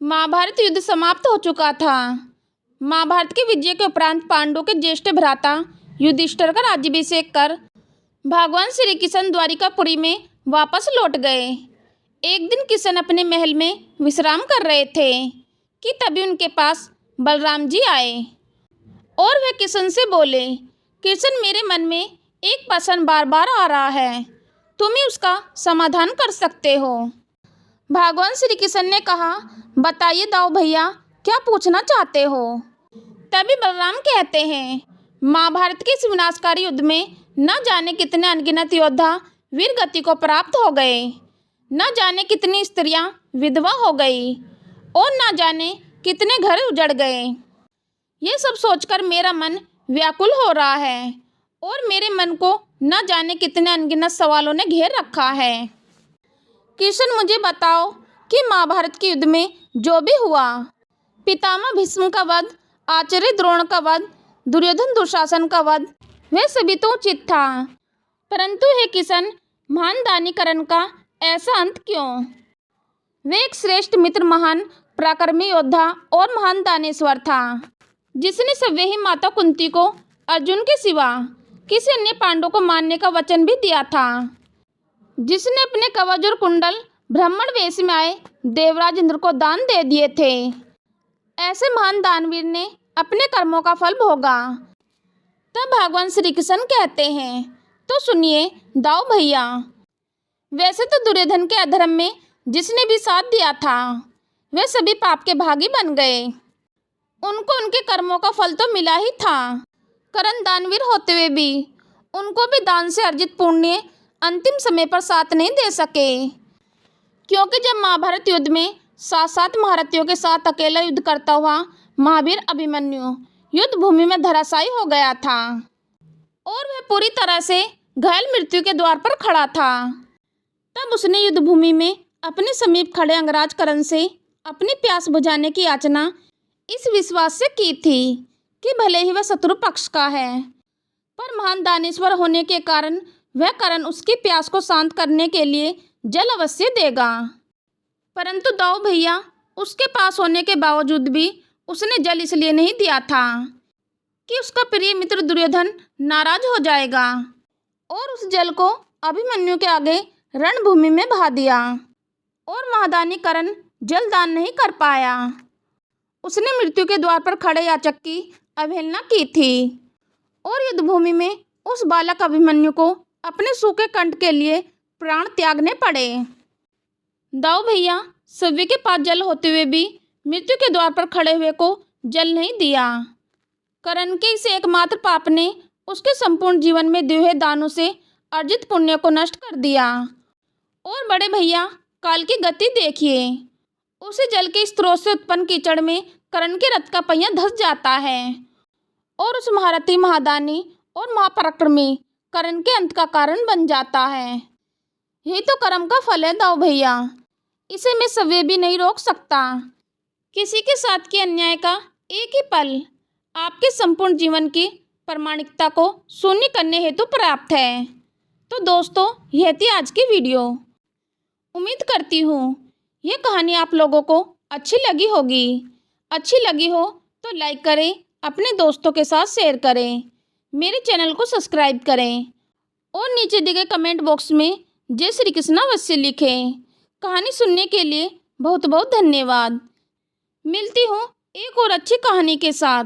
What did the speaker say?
महाभारत युद्ध समाप्त हो चुका था। महाभारत के विजय के उपरांत पांडवों के ज्येष्ठ भ्राता युधिष्ठिर का राज्याभिषेक कर भगवान श्री कृष्ण द्वारिकापुरी में वापस लौट गए। एक दिन किशन अपने महल में विश्राम कर रहे थे कि तभी उनके पास बलराम जी आए और वे किशन से बोले, किशन, मेरे मन में एक प्रश्न बार बार आ रहा है, तुम ही उसका समाधान कर सकते हो। भगवान श्री कृष्ण ने कहा, बताइए दाऊ भैया, क्या पूछना चाहते हो। तभी बलराम कहते हैं, महाभारत के इस विनाशकारी युद्ध में न जाने कितने अनगिनत योद्धा वीर गति को प्राप्त हो गए, न जाने कितनी स्त्रियां विधवा हो गई और न जाने कितने घर उजड़ गए। ये सब सोचकर मेरा मन व्याकुल हो रहा है और मेरे मन को न जाने कितने अनगिनत सवालों ने घेर रखा है। किशन, मुझे बताओ कि महाभारत के युद्ध में जो भी हुआ, पितामह भीष्म का वध, आचार्य द्रोण का वध, दुर्योधन दुशासन का वध, वह सभी तो उचित था, परंतु हे किशन, महान दानीकरण का ऐसा अंत क्यों। वे एक श्रेष्ठ मित्र, महान पराक्रमी योद्धा और महान दानेश्वर था, जिसने सव्यही माता कुंती को अर्जुन के सिवा किसी अन्य पांडव को मारने का वचन भी दिया था, जिसने अपने कवच और कुंडल ब्राह्मण वेश में आए देवराज इंद्र को दान दे दिए थे। ऐसे महान दानवीर ने अपने कर्मों का फल भोगा। तब भगवान श्री कृष्ण कहते हैं, तो सुनिए दाऊ भैया, वैसे तो दुर्योधन के अधर्म में जिसने भी साथ दिया था, वे सभी पाप के भागी बन गए। उनको उनके कर्मों का फल तो मिला ही था। करण दानवीर होते हुए भी उनको भी दान से अर्जित पुण्य अंतिम समय पर साथ नहीं दे सके, क्योंकि जब महाभारत युद्ध में सात महारथियों के साथ अकेला युद्ध करता हुआ महावीर अभिमन्यु युद्ध भूमि में धराशायी हो गया था और वह पूरी तरह से घायल मृत्यु के द्वार पर खड़ा था, तब उसने युद्ध भूमि में अपने समीप खड़े अंगराज करण से अपनी प्यास बुझाने की याचना इस विश्वास से की थी कि भले ही वह शत्रु पक्ष का है, पर महान दानेश्वर होने के कारण वह करण उसकी प्यास को शांत करने के लिए जल अवश्य देगा। परंतु दाऊ भैया, उसके पास होने के बावजूद भी उसने जल इसलिए नहीं दिया था कि उसका प्रिय मित्र दुर्योधन नाराज हो जाएगा, और उस जल को अभिमन्यु के आगे रणभूमि में बहा दिया और महादानी करण जल दान नहीं कर पाया। उसने मृत्यु के द्वार पर खड़े याचक की अवहेलना की थी और युद्धभूमि में उस बालक अभिमन्यु को अपने सूखे कंठ के लिए प्राण त्यागने पड़े। दाऊ भैया, सभी के पास जल होते हुए भी मृत्यु के द्वार पर खड़े हुए को जल नहीं दिया। करण के इस एकमात्र पाप ने उसके संपूर्ण जीवन में दिए हुए दानों से अर्जित पुण्य को नष्ट कर दिया। और बड़े भैया, काल की गति देखिए, उसे जल के स्रोत से उत्पन्न कीचड़ में करण के रथ का पहिया धंस जाता है और उस महारथी, महादानी और महापराक्रमी करण के अंत का कारण बन जाता है। यही तो कर्म का फल है दाऊ भैया, इसे मैं सवे भी नहीं रोक सकता। किसी के साथ के अन्याय का एक ही पल आपके संपूर्ण जीवन की प्रामाणिकता को शून्य करने हेतु पर्याप्त है। तो दोस्तों, यह थी आज की वीडियो। उम्मीद करती हूँ यह कहानी आप लोगों को अच्छी लगी होगी। अच्छी लगी हो तो लाइक करें, अपने दोस्तों के साथ शेयर करें, मेरे चैनल को सब्सक्राइब करें और नीचे दिए गए कमेंट बॉक्स में जय श्री कृष्ण अवश्य लिखें। कहानी सुनने के लिए बहुत बहुत धन्यवाद। मिलती हूँ एक और अच्छी कहानी के साथ।